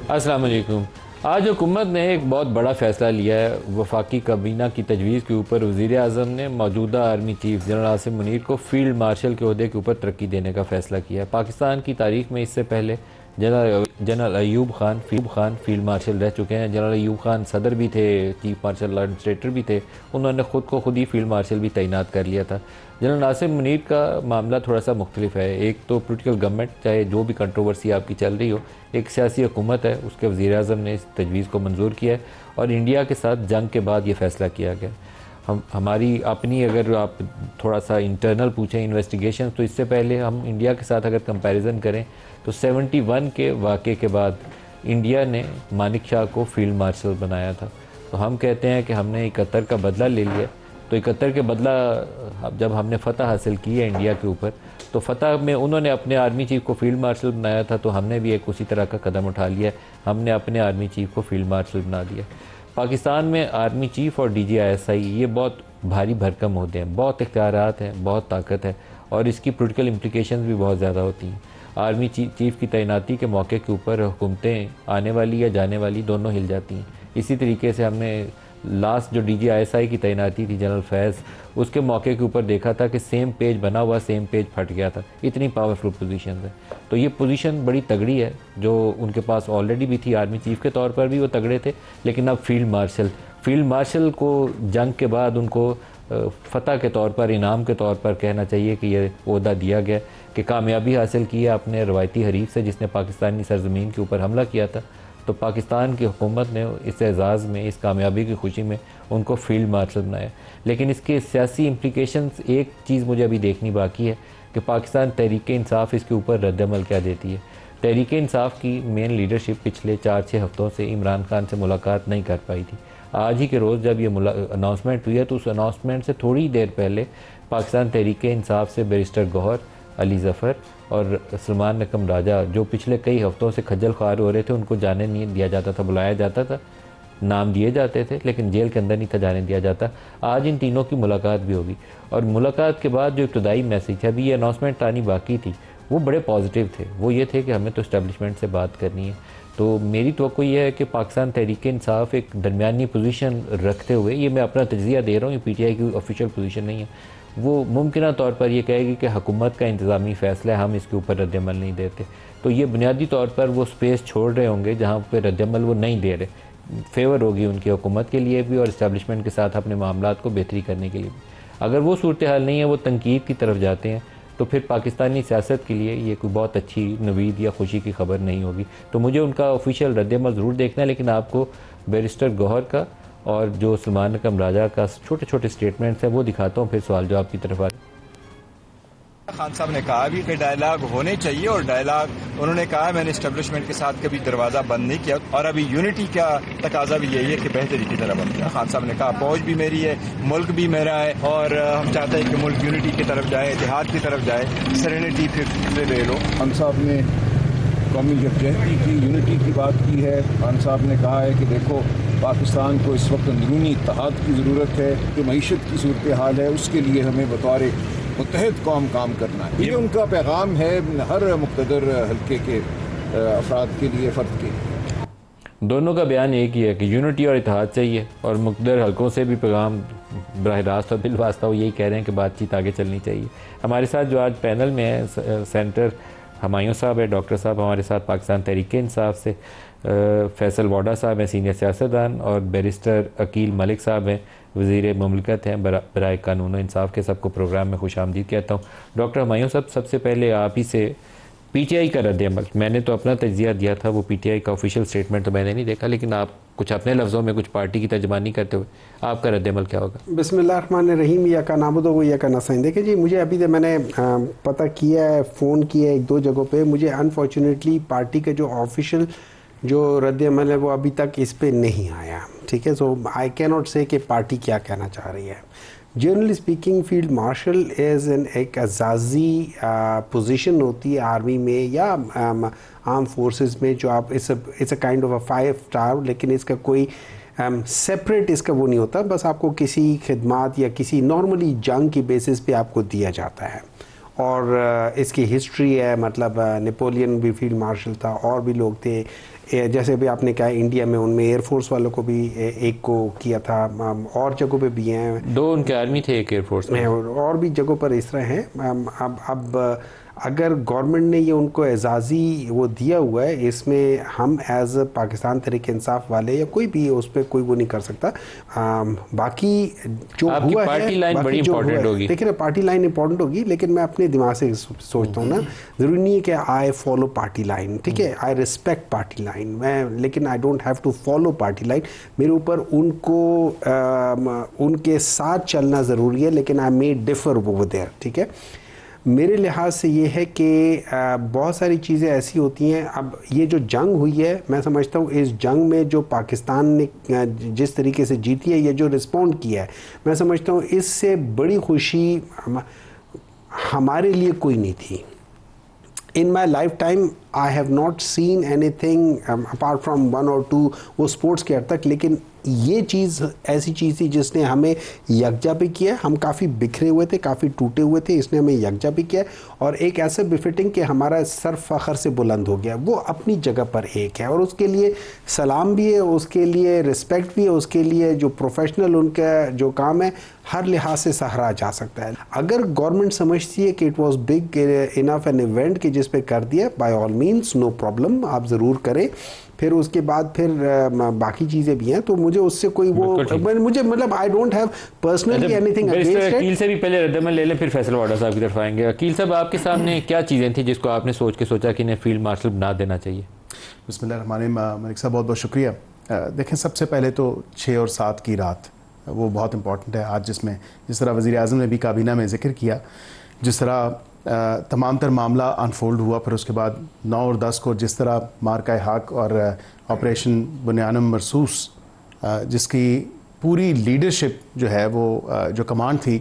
अस्सलाम वालेकुम। आज हुकूमत ने एक बहुत बड़ा फ़ैसला लिया है। वफाकी काबीना की तजवीज़ के ऊपर वज़ीर आज़म ने मौजूदा army chief general Asim Munir को फील्ड मार्शल के ओहदे के ऊपर तरक्की देने का फ़ैसला किया है। पाकिस्तान की तारीख में इससे पहले general Ayub Khan field marshal रह चुके हैं। जनरल अयूब खान सदर भी थे, चीफ मार्शल एडमिनिस्ट्रेटर भी थे। उन्होंने ख़ुद को खुद ही फील्ड मार्शल भी तैनात कर लिया था। जनरल आसिम मुनीर का मामला थोड़ा सा मुख्तलिफ है। एक तो पोलिटिकल गवर्नमेंट, चाहे जो भी कंट्रोवर्सी आपकी चल रही हो, एक सियासी हुकूमत है, उसके वज़ीर आज़म ने इस तजवीज़ को मंजूर किया है और इंडिया के साथ जंग के बाद ये फ़ैसला किया गया। हमारी अपनी अगर आप थोड़ा सा इंटरनल पूछें इन्वेस्टिगेशन, तो इससे पहले हम इंडिया के साथ अगर कंपैरिजन करें तो 71 के वाक़े के बाद इंडिया ने मानिक शाह को फील्ड मार्शल बनाया था। तो हम कहते हैं कि हमने 71 का बदला ले लिया। तो 71 के बदला जब हमने फ़तह हासिल की है इंडिया के ऊपर, तो फ़तह में उन्होंने अपने आर्मी चीफ़ को फील्ड मार्शल बनाया था, तो हमने भी एक उसी तरह का कदम उठा लिया। हमने अपने आर्मी चीफ़ को फील्ड मार्शल बना दिया। पाकिस्तान में आर्मी चीफ़ और DGISI ये बहुत भारी भरकम होते हैं, बहुत इख्तियारात हैं, बहुत ताकत है और इसकी पोलिटिकल इम्प्लिकेशंस भी बहुत ज़्यादा होती हैं। आर्मी चीफ़ की तैनाती के मौके के ऊपर हुकूमतें आने वाली या जाने वाली दोनों हिल जाती हैं। इसी तरीके से हमने लास्ट जो DGISI की तैनाती थी जनरल फैज़, उसके मौके के ऊपर देखा था कि सेम पेज बना हुआ सेम पेज फट गया था। इतनी पावरफुल पोजीशन है। तो ये पोजीशन बड़ी तगड़ी है जो उनके पास ऑलरेडी भी थी। आर्मी चीफ़ के तौर पर भी वो तगड़े थे, लेकिन अब फील्ड मार्शल को जंग के बाद उनको फ़तह के तौर पर, इनाम के तौर पर कहना चाहिए कि ये ओहदा दिया गया कि कामयाबी हासिल की है अपने रवायती हरीफ से जिसने पाकिस्तानी सरज़मीन के ऊपर हमला किया था। तो पाकिस्तान की हुकूमत ने इस एज़ाज़ में, इस कामयाबी की खुशी में उनको फील्ड मार्शल बनाया। लेकिन इसके सियासी इम्प्लिकेशंस, एक चीज़ मुझे अभी देखनी बाकी है कि पाकिस्तान तहरीक इंसाफ इसके ऊपर रद्दअमल क्या देती है। तहरीक इंसाफ की मेन लीडरशिप पिछले 4-6 हफ़्तों से इमरान खान से मुलाकात नहीं कर पाई थी। आज ही के रोज़ जब ये अनाउंसमेंट हुई है, तो उस अनाउंसमेंट से थोड़ी देर पहले पाकिस्तान तहरीक इंसाफ से बैरिस्टर गौहर, अली ज़फ़र और सलमान नकम राजा, जो पिछले कई हफ़्तों से खज्जल ख्वार हो रहे थे, उनको जाने नहीं दिया जाता था। बुलाया जाता था, नाम दिए जाते थे, लेकिन जेल के अंदर नहीं था जाने दिया जाता। आज इन तीनों की मुलाकात भी होगी और मुलाकात के बाद जो इब्तदाई मैसेज है, अभी ये अनाउंसमेंट आनी बाकी थी, वो बड़े पॉजिटिव थे। वो ये थे कि हमें तो इस्टेब्लिशमेंट से बात करनी है। तो मेरी तवक्को ये है कि पाकिस्तान तहरीक इंसाफ एक दरमियानी पोजीशन रखते हुए, ये मैं अपना तज्ज़िया दे रहा हूँ, ये PTI की ऑफिशियल पोजीशन नहीं है, वो मुमकिन तौर पर ये कहेगी कि हुकूमत का इंतज़ामी फ़ैसला है, हम इसके ऊपर रद्दअमल नहीं देते। तो ये बुनियादी तौर पर वो स्पेस छोड़ रहे होंगे जहाँ पर रद्दअमल वो नहीं दे रहे। फेवर होगी उनकी हुकूमत के लिए भी और इस्टेब्लिशमेंट के साथ अपने मामलात को बेहतरी करने के लिए भी। अगर वो सूरत हाल नहीं है, वो तनकीद की तरफ जाते हैं, तो फिर पाकिस्तानी सियासत के लिए ये कोई बहुत अच्छी नवीद या खुशी की खबर नहीं होगी। तो मुझे उनका ऑफिशियल रद्दअमल ज़रूर देखना है, लेकिन आपको बैरिस्टर गौहर का और जो सलमान नकम राजा का छोटे छोटे स्टेटमेंट्स हैं वो दिखाता हूँ, फिर सवाल जवाब की तरफ आ। खान साहब ने कहा भी कि डायलॉग होने चाहिए और डायलॉग उन्होंने कहा मैंने इस्टेब्लिशमेंट के साथ कभी दरवाज़ा बंद नहीं किया और अभी यूनिटी का तकाजा भी यही है कि बेहतरी की तरफ बन गया। खान साहब ने कहा फौज भी मेरी है, मुल्क भी मेरा है और हम चाहते हैं कि मुल्क यूनिटी की तरफ जाए, इतिहाद की तरफ जाए, सेरेनिटी फिर ले लो। खान साहब ने कौमी यकजहती की, यूनिटी की बात की है। खान साहब ने कहा है कि देखो पाकिस्तान को इस वक्त अंदरूनी इत्तेहाद की ज़रूरत है, जो मईशत की सूरत हाल है उसके लिए हमें बतौर मुत्तहिद कौम काम करना है। ये उनका पैगाम है हर मुक़्तदर हल्के के अफराद के लिए, फ़र्द के लिए। दोनों का बयान एक ही है कि यूनिटी और इत्तेहाद चाहिए और मुक़्तदर हल्कों से भी पैगाम बराह रास्त और बिलवास्ता वो यही कह रहे हैं कि बातचीत आगे चलनी चाहिए। हमारे साथ जो आज पैनल में है, सेंटर हुमायूं साहब है, डॉक्टर साहब हमारे साथ पाकिस्तान तहरीक इंसाफ से, फैसल वाडा साहब हैं सीनियर सियासतदान और बैरिस्टर अकील मलिक साहब हैं वज़ीर मुमलिकत हैं बराए कानून इंसाफ के। सबको प्रोग्राम में खुश आमदीद कहता हूँ। डॉक्टर हुमायूं साहब, सबसे पहले आप ही से PTI का रद्दअमल, मैंने तो अपना तज्ज़िया दिया था, वो PTI का ऑफिशियल स्टेटमेंट तो मैंने नहीं देखा, लेकिन आप कुछ अपने लफ्ज़ों में कुछ पार्टी की तर्जमानी करते हुए आपका रद्दअमल क्या होगा? बिस्मिल्लाहिर्रहमानिर्रहीम। या का नाबुदो या का नस्ताईन। देखिए जी, मुझे अभी तक मैंने पता किया है, फ़ोन किया है 1-2 जगहों पे, मुझे अनफॉर्चुनेटली पार्टी का जो ऑफिशियल जो रद्दअमल है वो अभी तक इस पे नहीं आया। ठीक है, सो आई कैन नॉट से कि पार्टी क्या कहना चाह रही है। Generally speaking field marshal as an एक एजाजी पोजीशन होती है आर्मी में या आर्म फोर्सेस में, जो आप it's a kind of a 5 star, लेकिन इसका कोई सेपरेट इसका वो नहीं होता, बस आपको किसी खिदमात या किसी नॉर्मली जंग की बेसिस पे आपको दिया जाता है। और इसकी हिस्ट्री है, मतलब नेपोलियन भी फील्ड मार्शल था और भी लोग थे, जैसे भी आपने कहा इंडिया में उनमें एयरफोर्स वालों को भी एक को किया था, और जगहों पे भी हैं, 2 उनके आर्मी थे, एक एयरफोर्स में, और भी जगहों पर इस तरह हैं। अब अगर गवर्नमेंट ने ये उनको एजाज़ी वो दिया हुआ है, इसमें हम एज पाकिस्तान तहरीक इंसाफ वाले या कोई भी उस पर कोई वो नहीं कर सकता। बाकी जो हुआ पार्टी लाइन बड़ी इंपॉर्टेंट होगी। देखिए पार्टी लाइन इंपॉर्टेंट होगी, लेकिन मैं अपने दिमाग से सोचता हूँ ना, ज़रूरी नहीं है कि आई फॉलो पार्टी लाइन, ठीक है, आई रिस्पेक्ट पार्टी लाइन, मैं, लेकिन I don't have to follow party line. मेरे ऊपर उनको उनके साथ चलना ज़रूरी है, लेकिन I may differ over there, ठीक है। मेरे लिहाज से ये है कि बहुत सारी चीज़ें ऐसी होती हैं। अब ये जो जंग हुई है, मैं समझता हूँ इस जंग में जो पाकिस्तान ने जिस तरीके से जीती है, ये जो रिस्पॉन्ड किया है, मैं समझता हूँ इससे बड़ी खुशी हमारे लिए कोई नहीं थी। In my life time I have not seen anything apart from 1 और 2 वो स्पोर्ट्स के हद तक, लेकिन ये चीज़ ऐसी चीज़ थी जिसने हमें यकजा भी किया। हम काफ़ी बिखरे हुए थे, काफ़ी टूटे हुए थे, इसने हमें यकजा भी किया, और एक ऐसे बिफिटिंग कि हमारा सर फ़ख्र से बुलंद हो गया। वो अपनी जगह पर एक है, और उसके लिए सलाम भी है, उसके लिए रिस्पेक्ट भी है, उसके लिए जो प्रोफेशनल उनका जो काम है हर लिहाज से सराहा जा सकता है। अगर गवर्नमेंट समझती है कि it was big enough an event कि जिस पे कर दिया, by all means no problem, आप ज़रूर करें। फिर उसके बाद फिर बाकी चीज़ें भी हैं, तो मुझे उससे कोई वो मुझे मतलब I don't have personally anything against it. Aqeel से भी पहले रद्दमल ले लें, फिर फैसल वाडा साहब की तरफ आएंगे। अकील साहब, आपके सामने क्या चीज़ें थी जिसको आपने सोचा कि इन्हें फील्ड मार्शल बना देना चाहिए? बिस्मिल्लाह, मलिक साहब बहुत बहुत शुक्रिया। देखें, सबसे पहले तो 6 और 7 की रात वो बहुत इंपॉर्टेंट है आज, जिसमें जिस तरह वज़ीर आज़म ने भी काबीना में जिक्र किया, जिस तरह तमाम तर मामला अनफोल्ड हुआ, फिर उसके बाद 9 और 10 को जिस तरह मार्का हक और ऑपरेशन बुनियानम मरसूस, जिसकी पूरी लीडरशिप जो है वो जो कमांड थी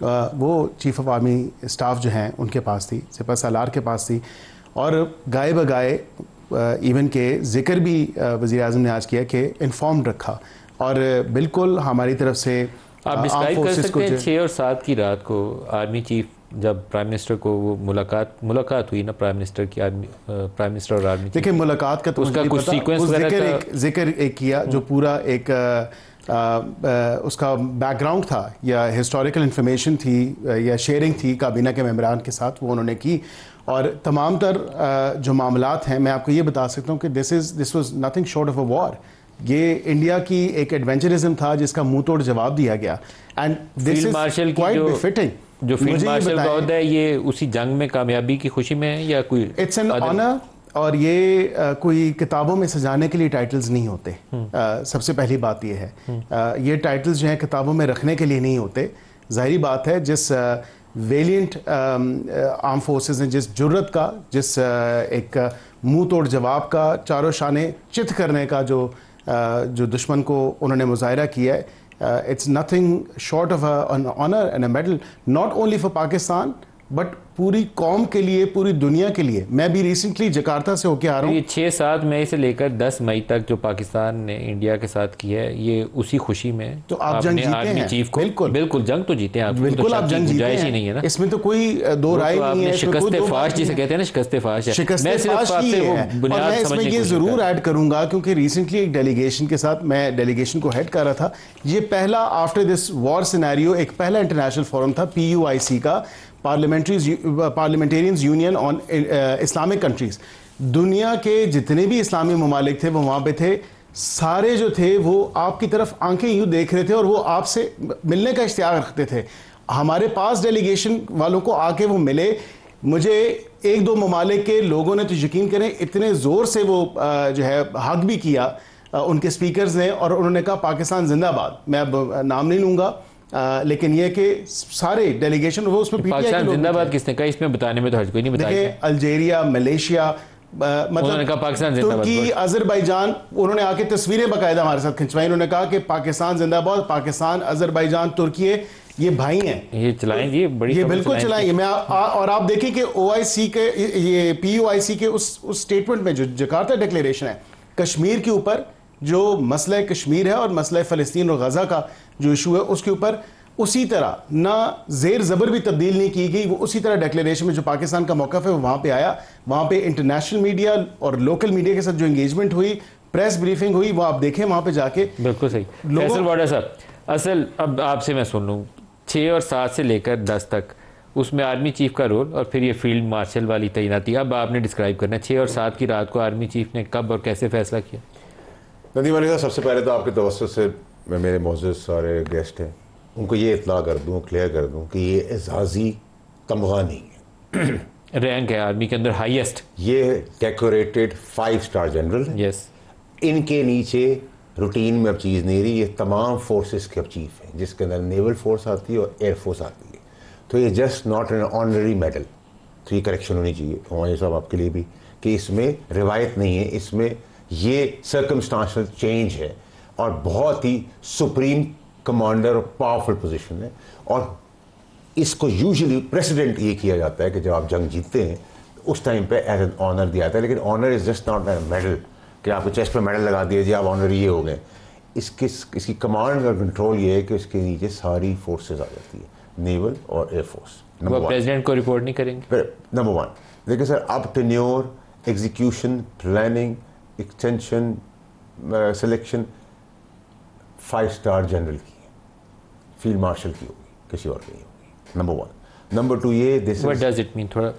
वो चीफ़ ऑफ आर्मी स्टाफ जो हैं उनके पास थी, सिपह सालार के पास थी, और गाए बगाए इवन के ज़िक्र भी वज़ीर आज़म ने आज किया कि इन्फॉर्म्ड रखा, और बिल्कुल हमारी तरफ से आप डिस्क्राइब कर सकते हैं 6 और 7 की रात को आर्मी चीफ जब प्राइम मिनिस्टर को वो मुलाकात हुई ना, प्राइम मिनिस्टर की प्राइम मिनिस्टर और आर्मी, देखिए मुलाकात का तो उसका कुछ सीक्वेंस जिक्र एक किया जो पूरा एक उसका बैकग्राउंड था या हिस्टोरिकल इंफॉर्मेशन थी या शेयरिंग थी काबीना के मेंबरान के साथ, वो उन्होंने की। और तमाम तर जो मामलात हैं, मैं आपको ये बता सकता हूँ कि this was nothing short of a war. ये इंडिया की एक एडवेंचरिज्म था जिसका मुंह तोड़ जवाब दिया गया, and this is quite befitting. जो फील्ड मार्शल का ओहदा है, ये उसी जंग में कामयाबी की खुशी में है या कोई इट्स एन ऑनर, और ये कोई किताबों में सजाने के लिए टाइटल्स नहीं होते। सबसे पहली बात ये है, ये टाइटल्स जो हैं किताबों में रखने के लिए नहीं होते। जाहिर बात है, जिस वेलियंट आर्म फोर्सेस ने जिस जुर्रत का, जिस एक मुंह तोड़ जवाब का, चारों शाने चित करने का जो दुश्मन को उन्होंने मुजाहिरा किया है, it's nothing short of an honor and a medal, not only for Pakistan but पूरी कौम के लिए, पूरी दुनिया के लिए। मैं भी रिसेंटली जकार्ता से होके आ रहा हूँ। 6-7 मई से लेकर 10 मई तक जो पाकिस्तान ने इंडिया के साथ किया है, ये उसी खुशी में तो आप जंग जीते हैं। चीफ को बिल्कुल जंग तो जीते हैं आप, बिल्कुल आप जंग जीते हैं, नहीं है ना, इसमें तो कोई दो राय नहीं है। शिकस्ते फाश जिसे कहते हैं ना, शिकस्ते फाश है। और मैं इसमें ये जरूर ऐड करूंगा, क्योंकि रिसेंटली एक डेलीगेशन के साथ मैं डेलीगेशन को हेड कर रहा था, ये पहला आफ्टर दिस वॉर सिनेरियो एक पहला इंटरनेशनल फोरम था PUIC का, parliamentarians union on Islamic countries. दुनिया के जितने भी इस्लामी ममालिक थे वो वहाँ पे थे, सारे जो थे वो आपकी तरफ आंखें यूँ देख रहे थे और वो आपसे मिलने का इश्तियाक रखते थे। हमारे पास डेलीगेशन वालों को आके वो मिले, मुझे 1-2 ममालिक के लोगों ने तो यकीन करें इतने ज़ोर से वो जो है हक भी किया उनके स्पीकर्स ने, और उन्होंने कहा पाकिस्तान जिंदाबाद। मैं अब नाम नहीं लूँगा, लेकिन ये कि सारे डेलीगेशन वो उसमें पाकिस्तान जिंदाबाद किसने कहा, इसमें बताने में तो हर्ज कोई नहीं बताया। अल्जीरिया, मलेशिया, मतलब पाकिस्तान तुर्की, अजरबैजान, उन्होंने आके तस्वीरें बाकायदा हमारे साथ खिंचवाई। उन्होंने कहा कि पाकिस्तान जिंदाबाद, पाकिस्तान, अजरबैजान, तुर्की ये भाई हैं, ये चलाएंगे, ये बिल्कुल चलाएंगे। मैं और आप देखिए कि OIC के, ये PUIC के उस स्टेटमेंट में जो जकार्ता डिक्लेरेशन है, कश्मीर के ऊपर जो मसला कश्मीर है और मसला फ़लस्तीन और गज़ा का जो इशू है, उसके ऊपर उसी तरह ना जेर ज़बर भी तब्दील नहीं की गई, वो उसी तरह डिक्लेरेशन में जो पाकिस्तान का मौक़िफ़ है वो वहाँ पे आया। वहाँ पे इंटरनेशनल मीडिया और लोकल मीडिया के साथ जो एंगेजमेंट हुई, प्रेस ब्रीफिंग हुई, वो आप देखें वहाँ पे जाके। बिल्कुल सही। फैसल वाडा साहब, असल अब आपसे मैं सुन लूँ 6 और 7 से लेकर 10 तक उसमें आर्मी चीफ का रोल और फिर ये फील्ड मार्शल वाली तैनाती, अब आपने डिस्क्राइब करना है 6 और 7 की रात को आर्मी चीफ ने कब और कैसे फैसला किया? नदीम अली साहब, सबसे पहले तो आपके तवज्जुह से मैं मेरे मोअज़्ज़ज़ सारे गेस्ट हैं उनको ये इत्तला कर दूँ, क्लियर कर दूँ कि ये एजाज़ी तमगा नहीं है। रैंक है आर्मी के अंदर हाईएस्ट। ये डेकोरेटेड 5 स्टार जनरल है। यस। इनके नीचे रूटीन में अब चीज़ नहीं रही, ये तमाम फोर्सेस के अब चीफ हैं, जिसके अंदर नेवल फोर्स आती है और एयरफोर्स आती है। तो ये just not an honorary medal. तो ये करेक्शन होनी चाहिए हमारे साहब आपके लिए भी कि इसमें रिवायत नहीं है, इसमें ये सर्कमस्टांशियल चेंज है और बहुत ही सुप्रीम कमांडर और पावरफुल पोजीशन है। और इसको यूजुअली प्रेसिडेंट ये किया जाता है कि जब आप जंग जीतते हैं तो उस टाइम पे एज एन ऑनर दिया जाता है, लेकिन honour is just not a medal कि आपको चेस्ट पे मेडल लगा दिया जी आप ऑनर ये हो गए। इसकी कमांड का कंट्रोल ये है कि इसके नीचे सारी फोर्सेज आ जाती है, नेवल और एयरफोर्स। वो प्रेसिडेंट को रिपोर्ट नहीं करेंगे। नंबर 1 देखिए सर, अब tenure, execution, planning, extension, selection 5 star general की है, फील्ड मार्शल की होगी, किसी और की नहीं होगी। नंबर 1। नंबर 2 ये व्हाट डज इट मीन, थोड़ा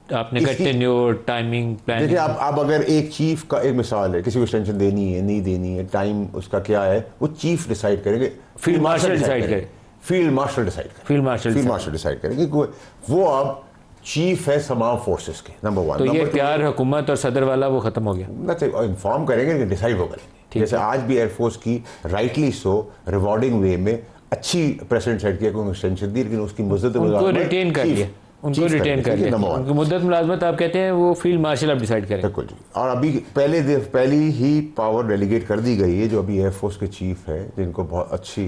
आपने कहा टेन्योर, टाइमिंग, प्लानिंग। देखिए अब अगर एक चीफ का एक मिसाल है, किसी को एक्सटेंशन देनी है नहीं देनी है, टाइम उसका क्या है, वो चीफ डिसाइड करेंगे, फील्ड मार्शल डिसाइड करे, फील्ड मार्शल डिसाइड करे, फील्ड मार्शल डिसाइड करेंगे। वो अब चीफ है तमाम फोर्सेस के। नंबर 1। तो ये प्यार हुकूमत और सदर वाला वो खत्म हो गया ना, इन्फॉर्म करेंगे कि डिसाइड वो करेंगे। जैसे आज भी एयरफोर्स की राइटली सो रिवॉर्डिंग वे में अच्छी प्रेसिडेंट सेट किया, कोई एक्सटेंशन दी, लेकिन उसकी मुद्दत उनको रिटेन कर लिया, उनको रिटेन कर लिया, उनकी मुद्दत मुलाजमत आप कहते हैं वो फील्ड मार्शल अब डिसाइड करें। बिल्कुल जी। और अभी पहली ही पावर डेलीगेट कर दी गई है, जो अभी एयरफोर्स के चीफ है, जिनको बहुत अच्छी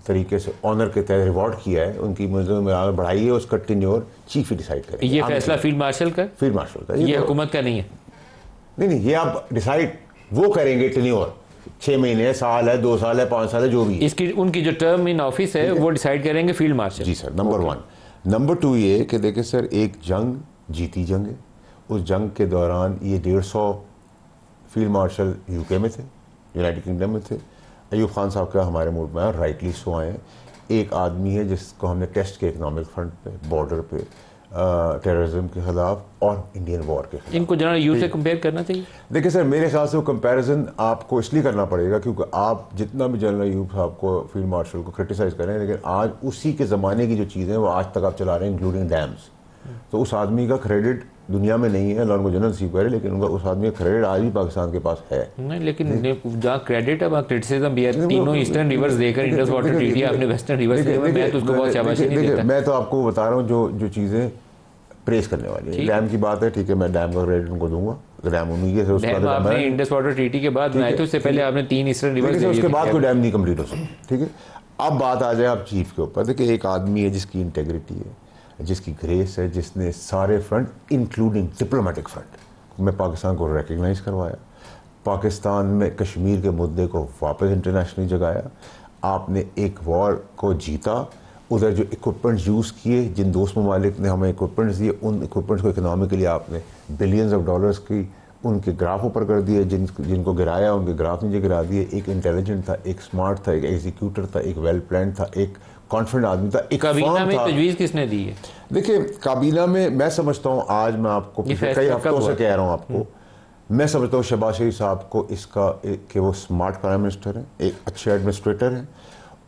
तरीके से ऑनर के तहत रिवॉर्ड किया है, उनकी मुद्दत में बढ़ाई है, उसका टेन्योर चीफ ही डिसाइड करें। ये फैसला फील्ड मार्शल का ये हुकूमत का नहीं है। नहीं, ये आप डिसाइड वो करेंगे, टेन्योर 6 महीने, साल है, 2 साल है, 5 साल है, जो भी है। इसकी उनकी जो टर्म इन ऑफिस है वो डिसाइड करेंगे फील्ड मार्शल। जी सर, नंबर 1। नंबर 2 ये कि देखिए सर, एक जंग जीती जंग है, उस जंग के दौरान ये 150 फील्ड मार्शल यूके में थे, यूनाइटेड किंगडम में थे। अयूब खान साहब का हमारे मुल्क में राइटली सो आए हैं। एक आदमी है जिसको हमने टेस्ट किया इकनॉमिक फ्रंट पे, बॉर्डर पे, टेररिज्म के खिलाफ और इंडियन वॉर के खिलाफ। इनको जनरल यूथ से कंपेयर करना चाहिए। देखिए सर, मेरे ख्याल से वो कंपैरिजन आपको इसलिए करना पड़ेगा क्योंकि आप जितना भी जनरल यूथ साहब को, फील्ड मार्शल को क्रिटिसाइज करें, लेकिन आज उसी के ज़माने की जो चीज़ें वो आज तक आप चला रहे हैं, इंक्लूडिंग डैम्स। तो उस आदमी का क्रेडिट दुनिया में नहीं है, लॉन्ग जनरल सीख करे, लेकिन उनका उस आदमी का क्रेडिट आज भी पाकिस्तान के पास है। नहीं, लेकिन जहाँ क्रेडिट है वहाँ क्रिटिसिज्म भी है। तीनों ईस्टर्न रिवर्स देकर इंडस वाटर ट्रीटी, आपने वेस्टर्न रिवर्स दिया, मैं तो उसको बहुत शाबाशी नहीं देता। मैं तो आपको बता रहा हूँ जो चीज़ें प्रेस करने वाली है। डैम की बात है, ठीक है, मैं डैम का क्रेडिट उनको दूंगा। डैम उम्मीद से आपने इंडस वाटर ट्रीटी के बाद बनाए थे, उससे पहले आपने 3 ईस्टर्न रिवर्स, उसके बाद कोई डैम नहीं कंप्लीट हो सकता। ठीक है, अब बात आ जाए आप चीफ के ऊपर। देखिए, एक आदमी है जिसकी इंटेग्रिटी है, जिसकी ग्रेस है, जिसने सारे फ्रंट इंक्लूडिंग डिप्लोमेटिक फ्रंट में पाकिस्तान को रिकग्नाइज करवाया, पाकिस्तान में कश्मीर के मुद्दे को वापस इंटरनेशनली जगाया, आपने एक वॉर को जीता, उधर जो इक्विपमेंट्स यूज़ किए, जिन दोस्त ममालिक ने हमें इक्विपमेंट्स दिए, उन इक्विपमेंट्स को इकनॉमिकली आपने बिलियंस ऑफ डॉलर्स की उनके ग्राफ ऊपर कर दिए, जिनको गिराया उनके ग्राफ नीचे गिरा दिए। एक इंटेलिजेंट था, एक स्मार्ट था, एक एग्जीक्यूटर था, एक वेल प्लान था, एक कॉन्फिडेंट आदमी था, एक काबीना में तजवीज़ किसने दी है? देखिए, काबीना में मैं समझता हूँ, आज मैं आपको कई हफ्तों से कह रहा हूँ आपको, मैं समझता हूँ शहबाज शरीफ साहब को इसका कि वो स्मार्ट प्राइम मिनिस्टर हैं, एक अच्छे एडमिनिस्ट्रेटर हैं,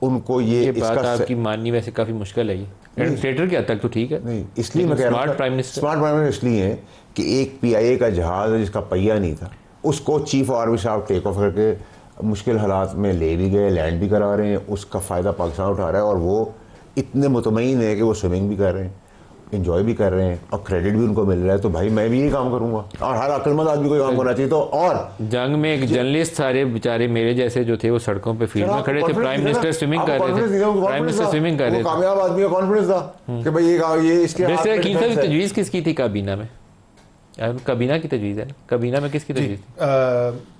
उनको ये बात आपकी माननी वैसे काफ़ी मुश्किल है। ये एडमिनिस्ट्रेटर क्या तक तो ठीक है, नहीं, इसलिए मैं कह रहा हूँ स्मार्ट प्राइम मिनिस्टर इसलिए है कि एक PIA का जहाज़ जिसका पहिया नहीं था, उसको चीफ ऑफ आर्मी साहब टेक ऑफ करके मुश्किल हालात में ले भी गए, लैंड भी करा रहे हैं, उसका फ़ायदा पाकिस्तान उठा रहा है और वो इतने मुतमईन है कि वो स्विमिंग भी कर रहे हैं, इंजॉय भी कर रहे हैं और क्रेडिट भी उनको मिल रहा है। तो भाई मैं भी यही काम करूंगा और हर अक्लमंद आदमी को काम करना चाहिए। तो और जंग में एक जर्नलिस्ट सारे बेचारे मेरे जैसे जो थे वो सड़कों पे फील्ड में खड़े थे, प्राइम मिनिस्टर स्विमिंग कर रहे थे, प्राइम मिनिस्टर स्विमिंग कर रहे थे। कामयाब आदमी का कॉन्फिडेंस था कि भाई ये इसके तजवीज़ किसकी थी काबीना में? काबीना की तजवीज़ है, काबीना में किसकी तजवीज़ थी?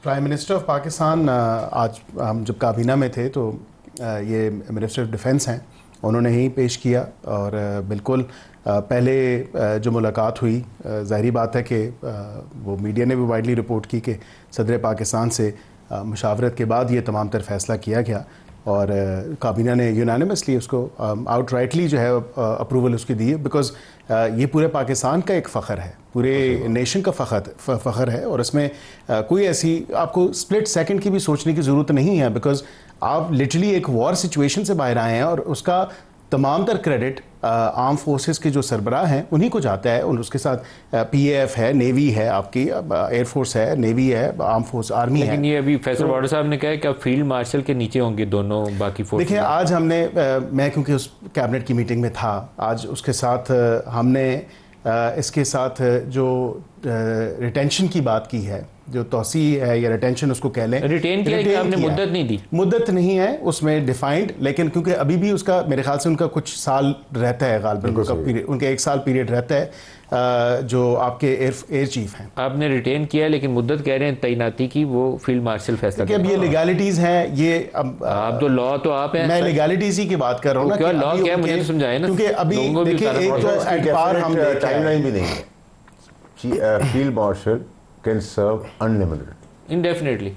प्राइम मिनिस्टर ऑफ पाकिस्तान, आज हम जब काबीना में थे तो ये मिनिस्टर ऑफ डिफेंस हैं, उन्होंने ही पेश किया। और बिल्कुल पहले जो मुलाकात हुई, ज़ाहिरी बात है कि वो मीडिया ने भी वाइडली रिपोर्ट की कि सदर पाकिस्तान से मुशावरत के बाद ये तमाम तर फैसला किया गया और काबीना ने यूनानिमसली उसको आउटराइटली जो है अप्रूवल उसकी दी है। बिकॉज ये पूरे पाकिस्तान का एक फ़ख्र है, पूरे नेशन का फ़ख्र है और इसमें कोई ऐसी आपको स्प्लिट सेकंड की भी सोचने की ज़रूरत नहीं है। बिकॉज आप लिटरली एक वॉर सिचुएशन से बाहर आए हैं और उसका तमाम तर क्रेडिट आर्म फोर्सेस के जो सरबराह हैं उन्हीं को जाता है। और उसके साथ PAF है, नेवी है, आपकी एयरफोर्स है, नेवी है, आर्म फोर्स, आर्मी है। लेकिन ये अभी फैसल वाडा साहब ने कहा कि अब फील्ड मार्शल के नीचे होंगे दोनों बाकी फोर्स। देखिए आज हमने मैं क्योंकि उस कैबिनेट की मीटिंग में था, आज उसके साथ हमने इसके साथ जो रिटेंशन की बात की है, जो तोसी है या रिटेंशन उसको कह लें, रिटेन किया कि आपने मुद्दत नहीं दी, मुद्दत नहीं है उसमें डिफाइंड, लेकिन क्योंकि अभी भी उसका मेरे ख्याल से उनका कुछ साल रहता है, गालिबन उनका पीरियड, उनका 1 साल पीरियड रहता है जो आपके एयर चीफ हैं। आपने रिटेन किया लेकिन मुद्दत कह रहे हैं तैनाती की, वो फील्ड मार्शल फैसला कि अब ये लीगैलिटीज हैं, ये अब आप तो लॉ तो आप हैं, मैं लीगैलिटीज ही की बात कर रहा हूँ ना, क्या लॉ क्या है मुझे तो समझाए ना, क्योंकि अभी देखिए एक तो एट पार हम टाइमलाइन भी नहीं है। Field marshal can serve unlimited, indefinitely,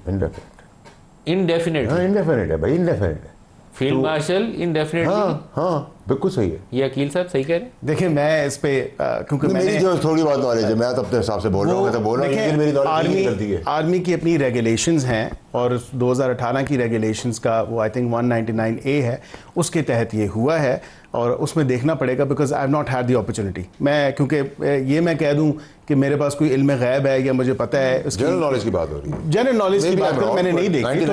indefinite है भाई, इंडेफिनेट है फील्ड मार्शल इंडेफिनेटली। हाँ बिल्कुल सही है, ये अकील साहब सही कह रहे हैं। देखिए मैं इस पे क्योंकि मेरी जो थोड़ी बहुत नॉलेज है मैं तो अपने हिसाब से बोल रहा हूँ, मैं तो बोल रहा हूँ लेकिन मेरी नॉलेज नहीं गलती है। आर्मी की अपनी रेगुलेशंस हैं और 2018 की रेगुलेशंस का वो आई थिंक 199A है, उसके तहत ये हुआ है और उसमें देखना पड़ेगा। Because I have not had the opportunity, मैं क्योंकि ये मैं कह दूं कि मेरे पास कोई इल्म गैब है या मुझे पता है, जनरल नॉलेज की बात हो रही है, जनरल नॉलेज की बात मैंने नहीं देखी,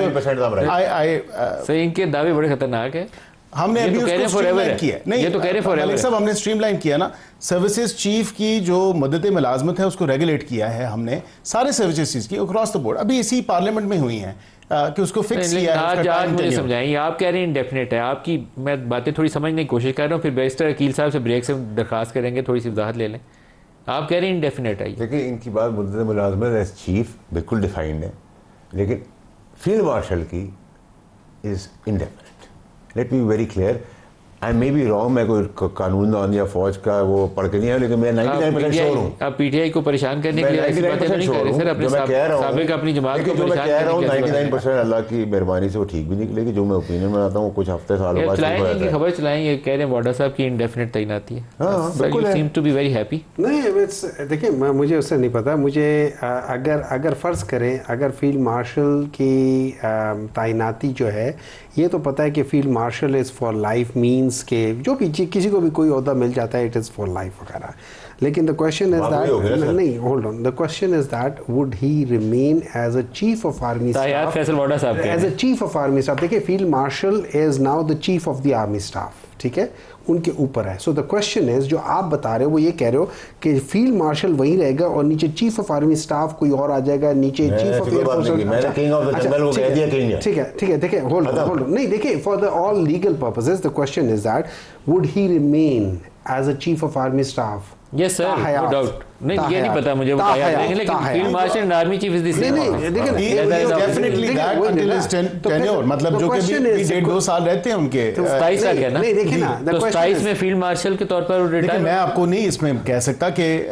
तो इनके दावे बड़े खतरनाक है। हमने अभी उसको स्ट्रीमलाइन किया, नहीं ये तो कह रहे फॉरएवर सब हमने स्ट्रीमलाइन किया ना। सर्विसेज चीफ की जो मदद मुलाजमत है उसको रेगुलेट किया है हमने, सारे सर्विसेज की अक्रॉस द बोर्ड, अभी इसी पार्लियामेंट में हुई हैं कि उसको फिक्स किया है। आज मुझे समझाइए, आप कह रहे हैं इंडेफिनेट है, आपकी मैं बातें थोड़ी समझने की कोशिश कर रहा हूँ, फिर बैरिस्टर अकील साहब से ब्रेक से दरखास्त करेंगे थोड़ी सी वजाहत ले लें। आप कह रहे हैं इंडेफिनेट है। देखिए इनकी बात मुद्दत मुलाजमत एज चीफ बिल्कुल डिफाइंड है, लेकिन फील्ड मार्शल की is indefinite. Let me be very clear, I may be wrong, मैं कोई कानूनदान या फौज का वो पढ़ के नहीं है, लेकिन मैं 99% श्योर हूँ। आप PTI को परेशान करने के लिए ऐसी बातें नहीं कर रहे सर, अपने साबिक अपनी जमात को परेशान कह रहा हूँ 99% अल्लाह की मेहरबानी से वो ठीक भी निकलेगी। जो मैं ओपिनियन बनाता हूँ कुछ हफ्ते सालों बाद चलाएंगे, खबर चलाएंगे, कह रहे हैं वाडा साहब की इंडेफिनेट तैनाती है। You seem to be very happy. नहीं देखिए मुझे उससे नहीं पता, मुझे अगर फ़र्ज़ करें अगर फील्ड मार्शल की तैनाती जो है, ये तो पता है कि field marshal is for life means के जो भी किसी को भी कोई ओहदा मिल जाता है इट इज़ फॉर लाइफ वगैरह। लेकिन द क्वेश्चन इज दैट, नहीं hold on, the question is that would he remain as a chief of army staff, as a chief of army staff. देखिए field marshal is now the chief of the army staff, ठीक है, उनके ऊपर है। So the question is, जो आप बता रहे हो वो ये कह रहे हो कि फील्ड मार्शल वहीं रहेगा और नीचे चीफ ऑफ आर्मी स्टाफ कोई और आ जाएगा, नीचे चीफ ऑफ एयरफोर्स। ठीक है देखिए होल्ड ऑन, नहीं देखिए for the all legal purposes the question is that would he remain as a chief of army staff? Yes sir, no doubt. नहीं ये नहीं पता मुझे, लेकिन field marshal and army chief is the same. नहीं definitely that until his tenure, मतलब जो कि 1.5-2 साल रहते हैं उनके। 27 साल है ना, नहीं देखिए ना, तो 27 में फील्ड मार्शल के तौर पर रिटायर। मैं आपको नहीं इसमें कह सकता कि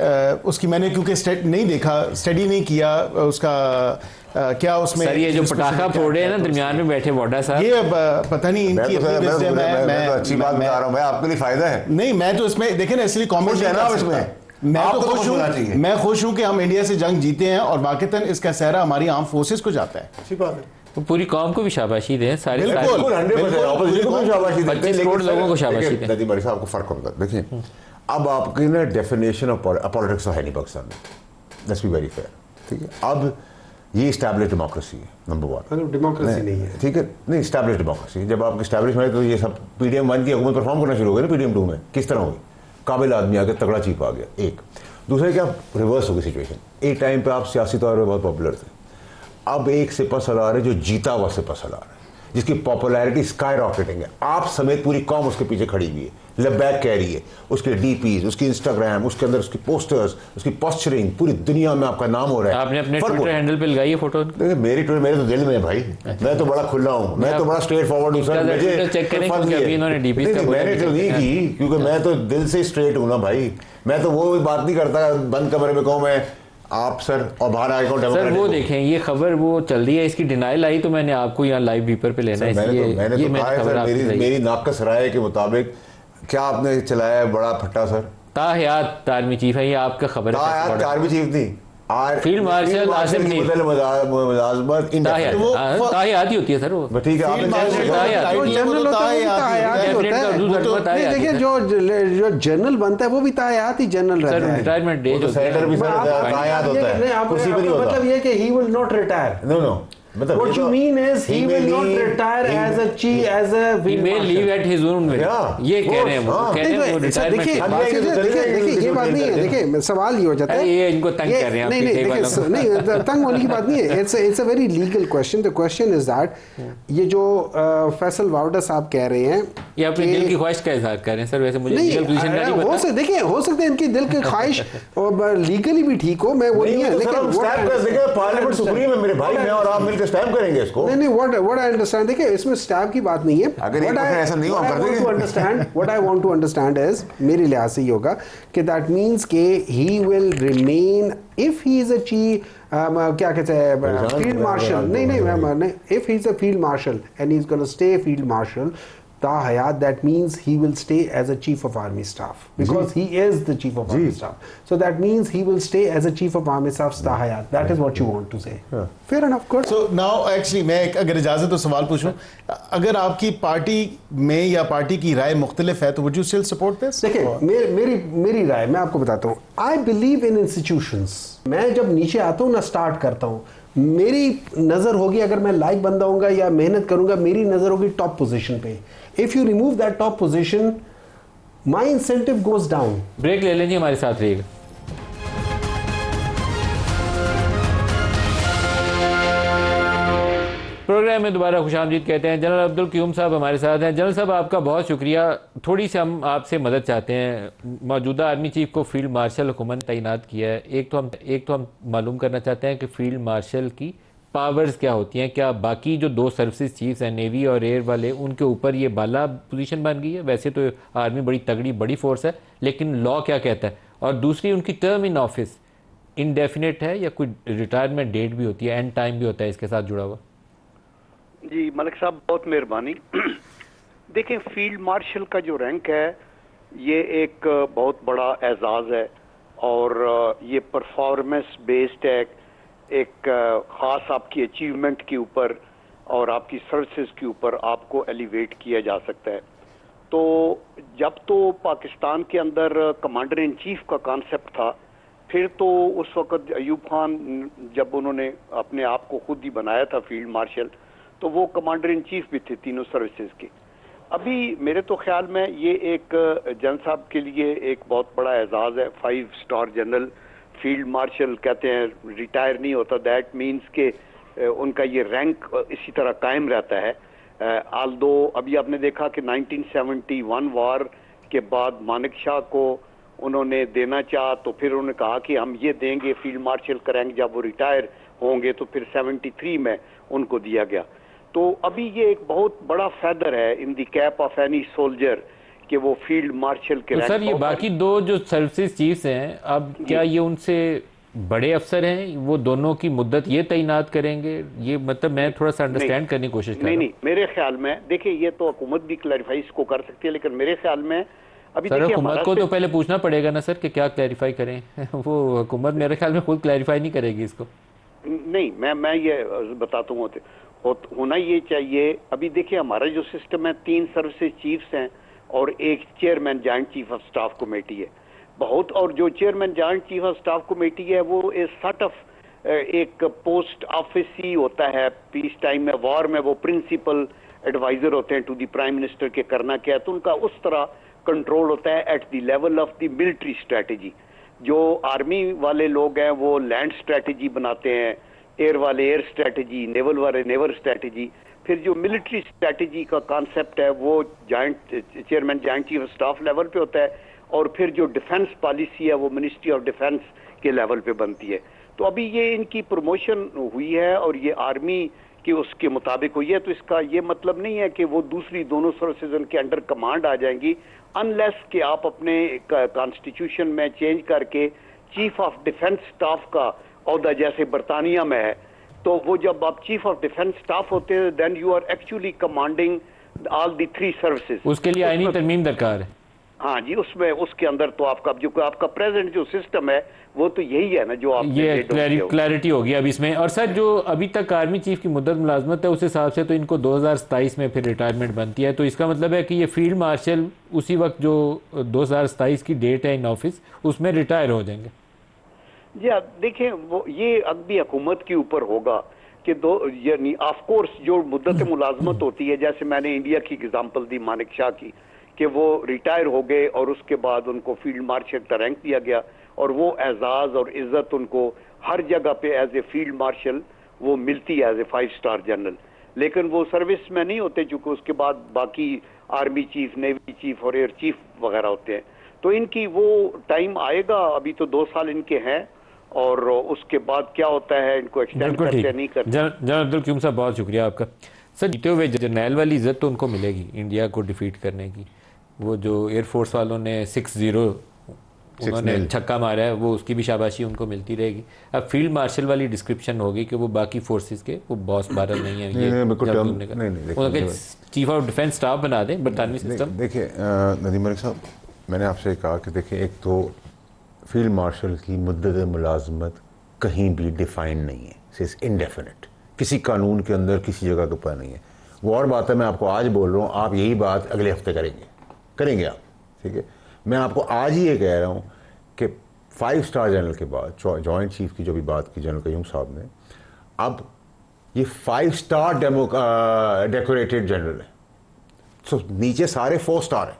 उसकी मैंने क्योंकि नहीं देखा, स्टडी नहीं किया उसका क्या उसमें। सर ये जो पटाखा फोड़ रहे हैं ना दरमियान में बैठे वाडा साहब, ये पता नहीं इनकी मैं अच्छी बात बता रहा हूँ, मैं आपके लिए फायदा है। नहीं मैं तो इसमें देखे ना, इसलिए कॉमेंट है ना इसमें, मैं तो खुश हूँ, मैं खुश हूँ कि हम इंडिया से जंग जीते हैं और वाकईतन इसका सहरा हमारी आर्म फोर्सेस को जाता है। अच्छी बात है, तो पूरी कौम को भी शाबाशी दें, सारे 25 करोड़ लोगों को शाबाशी दें। नदीम अली साहब को फर्क होगा। देखिए अब आपकी ना डेफिनेशन ऑफ पॉलिटिक्स है नहीं पाकिस्तान में, लेट्स बी वेरी फेयर, ठीक है। अब ये इस्टेब्लिश डेमोक्रेसी है, नंबर 1 डेमोक्रेसी नहीं है, ठीक है, नहीं इस्टेब्लिश डेमोक्रेसी। जब आपकी इस्टेब्लिशमेंट तो ये सब PDM 1 की हुकूमत परफॉर्म करना शुरू हो गई ना, PDM 2 में किस तरह होगी, काबिल आदमी आ गया, तगड़ा चीफ आ गया। एक दूसरे क्या रिवर्स हो गई सिचुएशन, एक टाइम पे आप सियासी तौर पर बहुत पॉपुलर थे, अब एक सिपह सलार है जो जीता हुआ सिपह सलार है, जिसकी पॉपुलैरिटी स्काई रॉकेटिंग है, आप समेत पूरी कौम उसके पीछे खड़ी हुई है, लबैक कह रही है, उसके डीपीज, उसकी इंस्टाग्राम, उसके अंदर उसकी पोस्टर्स, उसकी पोस्चरिंग, पूरी दुनिया में आपका नाम हो रहा है। आपने अपने ट्विटर हैंडल पे लगाई है फोटो? मेरे तो दिल में है भाई, मैं तो बड़ा खुला हूँ, मैं तो बड़ा स्ट्रेट फॉरवर्ड हूँ सर। मैंने तो नहीं की, क्योंकि मैं तो दिल से स्ट्रेट हूँ ना भाई। मैं तो वो बात नहीं करता बंद कमरे में कहूँ मैं आप सर और बाहर आए कौन। सर वो देखें, ये खबर वो चल रही है, इसकी डिनाइल आई तो मैंने आपको यहाँ लाइव वीपर पे लेना है। मैंने तो कहा है सर, मेरी नाकस राय के मुताबिक क्या आपने चलाया है बड़ा फट्टा सर। ताहयात आर्मी चीफ है, ये आपका खबर है? ताहयात आर्मी चीफ थी, फील्ड मार्शल आसिम नहीं, ताहयात ही होती है सर वो। ठीक है, देखिए जो जनरल बनता है वो भी ताहयात ही जनरल रहता है। रिटायरमेंट डे सेनेटर भी ताहयात होता है, कुर्सी पे नहीं होता। मतलब ये कि he will not retire. No. What you mean is he will not retire as a chief, as a he may leave at his own will. ये कह रहे हैं वो, कह रहे हैं वो रिटायरमेंट। देखिए ये बात नहीं है, देखिए सवाल ये हो जाता है, ये इनको तंग कर रहे हैं। नहीं तंग होने की बात नहीं है, it's a very legal question. The question is that ये जो फैसल वाउडा साहब कह रहे हैं, ये अपने दिल की ख्वाहिश का इजहार कर रहे हैं सर। वैसे मुझे लीगल पोजीशन का नहीं पता। देखिए हो सकता है इनकी दिल की ख्वाहिश और लीगली भी ठीक हो, मैं वो नहीं है, लेकिन पार्लियामेंट सुप्रीम है मेरे भाई, मैं और आप मिलकर स्टैम्प करेंगे इसको। नहीं व्हाट आई अंडरस्टैंड, देखिए इसमें स्टैम्प की बात नहीं है। अगर ऐसा नहीं हो कर देंगे। What I want to understand is, मेरे लिहाज से ये होगा कि दैट मींस के he will remain if he is a chief, क्या कहते हैं, फील्ड मार्शल। नहीं, if he is a field marshal and he is gonna stay field marshal Hayat, that means he will stay as a chief of army staff because he is the chief of army staff. So that means he will stay as a chief of army staff Hayat. That is what you want to say. Fair enough, good. So now actually मैं अगर इजाजत तो सवाल पूछूं, अगर आपकी party में या पार्टी की राय मुख्तलिफ है तो would you still support this? देखिए मेरी राय मैं आपको बताता हूँ। I believe in institutions. मैं जब नीचे आता हूँ ना, स्टार्ट करता हूँ, मेरी नजर होगी, अगर मैं लाइक बंदा होऊंगा या मेहनत करूंगा, मेरी नजर होगी टॉप पोजीशन पे। If you remove that top position, my incentive goes down. Break ले लेंगे, हमारे साथ रहिएगा। प्रोग्राम में दोबारा खुशामदीद कहते हैं। जनरल अब्दुल क़य्यूम साहब हमारे साथ हैं। जनरल साहब आपका बहुत शुक्रिया। थोड़ी सी हम आपसे मदद चाहते हैं। मौजूदा आर्मी चीफ को फील्ड मार्शल हुकूमत तैनात किया है। एक तो हम मालूम करना चाहते हैं कि फील्ड मार्शल की पावर्स क्या होती हैं, क्या बाकी जो दो सर्विसेज चीफ्स हैं, नेवी और एयर वाले, उनके ऊपर ये बाला पोजीशन बन गई है? वैसे तो आर्मी बड़ी तगड़ी बड़ी फोर्स है, लेकिन लॉ क्या कहता है? और दूसरी, उनकी टर्म इन ऑफिस इनडेफिनेट है या कोई रिटायरमेंट डेट भी होती है, एंड टाइम भी होता है इसके साथ जुड़ा हुआ? जी मलिक साहब बहुत मेहरबानी। देखें, फील्ड मार्शल का जो रैंक है ये एक बहुत बड़ा एजाज़ है और ये परफॉर्मेंस बेस्ड है, एक ख़ास आपकी अचीवमेंट के ऊपर और आपकी सर्विसेज के ऊपर आपको एलिवेट किया जा सकता है। तो जब तो पाकिस्तान के अंदर कमांडर इन चीफ का कॉन्सेप्ट था, फिर तो उस वक़्त अयूब खान जब उन्होंने अपने आप को खुद ही बनाया था फील्ड मार्शल, तो वो कमांडर इन चीफ भी थे तीनों सर्विसेज के। अभी मेरे तो ख्याल में ये एक जनरल साहब के लिए एक बहुत बड़ा एजाज़ है। 5 स्टार जनरल फील्ड मार्शल कहते हैं, रिटायर नहीं होता। दैट मीन्स के उनका ये रैंक इसी तरह कायम रहता है। आल्दो अभी आपने देखा कि 1971 वार के बाद मानिक शाह को उन्होंने देना चाहा, तो फिर उन्होंने कहा कि हम ये देंगे, फील्ड मार्शल करेंगे जब वो रिटायर होंगे, तो फिर 73 में उनको दिया गया। तो अभी ये एक बहुत बड़ा फेदर है in the cap of any soldier कि वो फील्ड मार्शल के। तो सर ये बाकी दो जो सर्विसेज चीफ्स हैं, अब क्या ये उनसे बड़े अफसर हैं? वो दोनों की मुद्दत ये तैनात करेंगे? ये मतलब मैं थोड़ा सा अंडरस्टैंड करने की कोशिश कर रहा हूं। नहीं, मेरे ख्याल में देखिए, ये तो हुकूमत भी क्लैरिफाई इसको कर सकती है, लेकिन मेरे ख्याल में अभी सर हुकूमत को तो पहले पूछना पड़ेगा ना सर कि क्या क्लैरिफाई करें। वो हुकूमत मेरे ख्याल में खुद क्लैरिफाई नहीं करेगी इसको। नहीं, मैं ये बताता हूँ, होना ये चाहिए। अभी देखिए हमारा जो सिस्टम है, 3 सर्विसेज चीफ्स हैं और एक chairman joint chief of staff committee है बहुत। और जो chairman joint chief of staff committee है वो इस सॉर्ट ऑफ एक पोस्ट ऑफिस ही होता है। पीस टाइम में, वॉर में वो प्रिंसिपल एडवाइजर होते हैं टू द प्राइम मिनिस्टर के करना क्या है, तो उनका उस तरह कंट्रोल होता है at the level of the military strategy. जो आर्मी वाले लोग हैं वो लैंड स्ट्रेटेजी बनाते हैं, एयर वाले एयर स्ट्रेटेजी, नेवल वाले नेवल स्ट्रेटेजी। फिर जो मिलिट्री स्ट्रेटजी का कॉन्सेप्ट है वो chairman joint chief of staff level पे होता है, और फिर जो डिफेंस पॉलिसी है वो मिनिस्ट्री ऑफ डिफेंस के लेवल पे बनती है। तो अभी ये इनकी प्रमोशन हुई है और ये आर्मी की उसके मुताबिक हुई है, तो इसका ये मतलब नहीं है कि वो दूसरी दोनों सर्विसेज उनके अंडर कमांड आ जाएंगी, अनलेस कि आप अपने कॉन्स्टिट्यूशन में चेंज करके चीफ ऑफ डिफेंस स्टाफ का औहदा जैसे बरतानिया में है, तो वो जब आप चीफ ऑफ डिफेंस स्टाफ होते हैं then you are actually commanding all the 3 services. उसके लिए आईनी तरमीम दरकार है। हाँ जी, उसमें उसके अंदर तो आपका जो आपका प्रेजेंट जो सिस्टम है वो तो यही है ना जो आप ये क्लैरिटी होगी अब इसमें। और सर जो अभी तक आर्मी चीफ की मुद्दत मुलाजमत है उस हिसाब से तो इनको 2027 में फिर रिटायरमेंट बनती है, तो इसका मतलब है कि ये फील्ड मार्शल उसी वक्त जो 2027 की डेट है इन ऑफिस उसमें रिटायर हो जाएंगे। जी आप देखें वो ये अगली हुकूमत के ऊपर होगा कि यानी ऑफ कोर्स जो मुद्दत मुलाजमत होती है, जैसे मैंने इंडिया की एग्जांपल दी मानिक शाह की कि वो रिटायर हो गए और उसके बाद उनको फील्ड मार्शल का रैंक दिया गया और वो एजाज और इज्जत उनको हर जगह पे एज ए फील्ड मार्शल वो मिलती है एज ए 5 स्टार जनरल, लेकिन वो सर्विस में नहीं होते चूंकि उसके बाद बाकी आर्मी चीफ, नेवी चीफ और एयर चीफ वगैरह होते हैं। तो इनकी वो टाइम आएगा, अभी तो 2 साल इनके हैं और उसके बाद क्या होता है इनको एक्सटेंड करते नहीं करते। जनरल अब्दुल क़यूम साहब बहुत शुक्रिया आपका। सर जीते हुए जर्नैल वाली इज्जत तो उनको मिलेगी इंडिया को डिफीट करने की, वो जो एयरफोर्स वालों ने 6-0 उन्होंने छक्का मारा है वो उसकी भी शाबाशी उनको मिलती रहेगी। अब फील्ड मार्शल वाली डिस्क्रिप्शन होगी कि वो बाकी फोर्सेस के वो बॉस बारल नहीं है, ये चीफ ऑफ डिफेंस स्टाफ बना दें बरतानवी सिस्टम। देखिए नदीम मलिक साहब, मैंने आपसे कहा कि देखिए एक तो फील्ड मार्शल की मुद्दत मुलाजमत कहीं भी डिफाइन नहीं है, सिर्फ इनडेफिनेट, किसी कानून के अंदर किसी जगह के ऊपर नहीं है। वो और बात है, मैं आपको आज बोल रहा हूँ, आप यही बात अगले हफ्ते करेंगे आप, ठीक है। मैं आपको आज ही ये कह रहा हूँ कि 5 स्टार जनरल के बाद जॉइंट चीफ की जो भी बात की जनरल क़यूम साहब ने, अब ये 5 स्टार डेकोरेटेड जनरल है, तो नीचे सारे 4 स्टार हैं,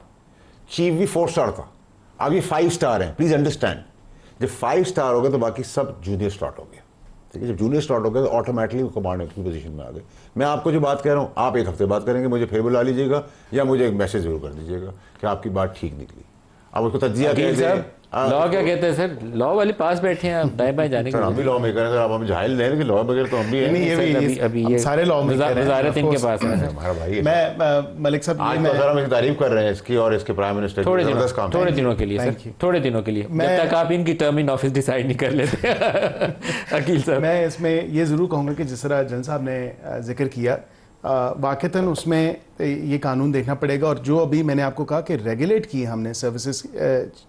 चीफ भी 4 स्टार था, अब ये 5 स्टार हैं। प्लीज़ अंडरस्टैंड, जब 5 स्टार हो गए तो बाकी सब जूनियर स्टार्ट हो गया, ठीक है। जब जूनियर स्टार्ट हो गया तो ऑटोमेटिकली कमांडर की पोजीशन में आ गए। मैं आपको जो बात कह रहा हूँ, आप एक हफ्ते बात करेंगे, मुझे फिर बुला लीजिएगा या मुझे एक मैसेज जरूर कर दीजिएगा कि आपकी बात ठीक निकली। अब उसको तज्जिया लॉ क्या कहते हैं सर, लॉ वाले पास बैठे हैं, आप दाएं बाएं जाने के हम भी लॉ मेकर हैं, आप हमें जाहिल नहीं कि लॉ मेकर तो हम भी हैं। अभी ये सारे लॉ वज़ारत इनके पास है हमारा भाई। मैं मलिक साहब आज तो सर हम तारीफ कर रहे हैं इसकी और इसके प्राइम मिनिस्टर थोड़े दिनों के लिए सर, थोड़े दिनों के लिए, जब तक आप इनकी टर्म इन ऑफिस डिसाइड नहीं कर लेते। अकील साहब, मैं इसमें ये ज़रूर कहूँगा कि जिस तरह जन साहब ने जिक्र किया, वाक़तन उसमें ये कानून देखना पड़ेगा। और जो अभी मैंने आपको कहा कि रेगुलेट की हमने सर्विसेज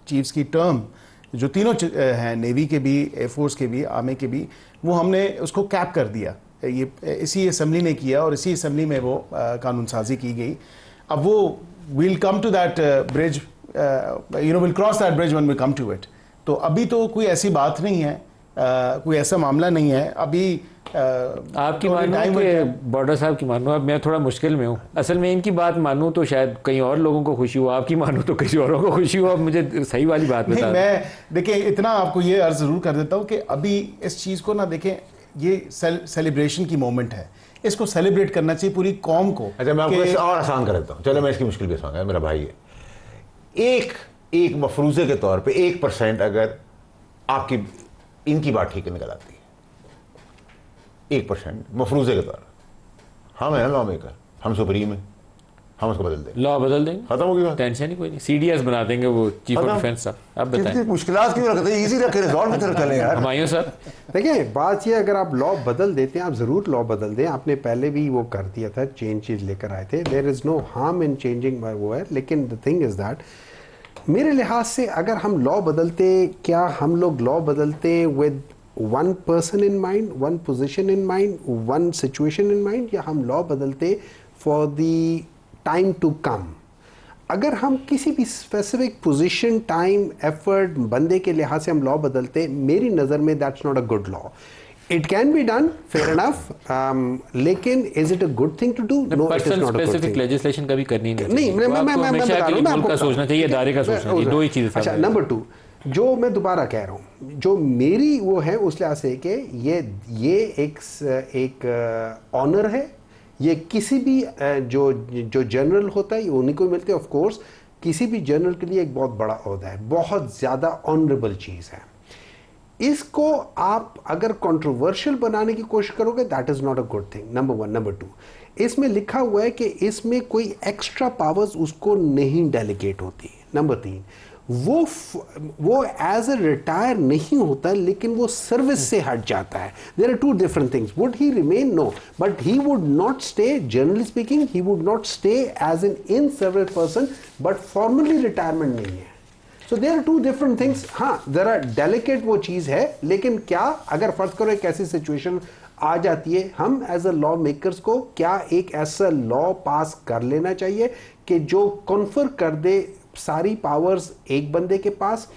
चीफ्स की टर्म जो तीनों हैं, नेवी के भी, एयरफोर्स के भी, आर्मी के भी, वो हमने उसको कैप कर दिया। ये इसी असम्बली ने किया और इसी असम्बली में वो कानून साजी की गई। अब वो we'll come to that bridge, will cross that bridge when we come to it. तो अभी तो कोई ऐसी बात नहीं है, कोई ऐसा मामला नहीं है अभी। आपकी मानूं कि बॉर्डर साहब की मानूं, अब मैं थोड़ा मुश्किल में हूँ। असल में इनकी बात मानूं तो शायद कई और लोगों को खुशी हो, आपकी मानूं तो किसी औरों को खुशी हो। अब मुझे सही वाली बात बता। मैं देखिए इतना आपको ये अर्ज जरूर कर देता हूँ कि अभी इस चीज़ को ना देखें, ये सेलिब्रेशन की मोमेंट है, इसको सेलिब्रेट करना चाहिए पूरी कौम को। अच्छा मैं आपको और आसान कर देता हूँ, चलो मैं इसकी मुश्किल भी आसान है, मेरा भाई है। एक मफरूजे के तौर पे 1% अगर आपकी इनकी बात ठीक निकल आती है, 1% मफरूजे के तौर, हम है ना लॉ मेकर, हम सुप्रीम है, हम उसको बदल देंगे, लॉ बदल देंगे, खत्म होगी बात, टेंशन ही कोई नहीं। सीडीएस बना देंगे वो चीफ ऑफ डिफेंस साहब। अब बताएं मुश्किलात क्यों रखते हैं, इजी रखे, रिजॉल्व कर चले यार। हमायूं साहब देखिए बात ये, अगर आप लॉ बदल देते हैं, आप ज़रूर लॉ बदल दें, आपने पहले भी वो कर दिया था, चेंजेस लेकर आए थे, there is no harm in changing वो है। लेकिन द थिंग इज़ दैट मेरे लिहाज से अगर हम लॉ बदलते, क्या हम लोग लॉ बदलते with one person in mind, one position in mind, one situation in mind, या हम लॉ बदलते for the time to come? अगर हम किसी भी स्पेसिफिक पोजीशन, टाइम, एफर्ट, बंदे के लिहाज से हम लॉ बदलते, मेरी नज़र में that's not a good law. It can be done, fair enough, लेकिन is it a good thing to do? No, it is not a good thing. Legislation कभी करनी नहीं। नहीं, मैं बता रहा हूं, आपको सोचना चाहिए, इदारे का सोचना चाहिए, दो ही चीजें। अच्छा, नंबर 2 जो मैं दोबारा कह रहा हूँ, जो मेरी वो है उस लिहाज से कि ये एक ऑनर है, ये किसी भी जो जो जनरल होता है ये उन्हीं को मिलते हैं। ऑफ कोर्स किसी भी जनरल के लिए एक बहुत बड़ा ओहदा है, बहुत ज़्यादा ऑनरेबल चीज़ है। इसको आप अगर कंट्रोवर्शियल बनाने की कोशिश करोगे that is not a good thing, number one. Number two, इसमें लिखा हुआ है कि इसमें कोई एक्स्ट्रा पावर्स उसको नहीं डेलीगेट होती। नंबर तीन, वो एज ए रिटायर नहीं होता लेकिन वो सर्विस से हट जाता है। There are two different things. Would he remain? No, but he would not stay, generally speaking he would not stay as an in service person, but formally retirement नहीं है। So there are two different things. हाँ, there are delicate वो चीज़ है, लेकिन क्या अगर फर्ज करो एक ऐसी सिचुएशन आ जाती है, हम एज अ लॉ मेकर्स को क्या एक ऐसा लॉ पास कर लेना चाहिए कि जो कॉन्फर कर दे सारी पावर्स एक बंदे के पास?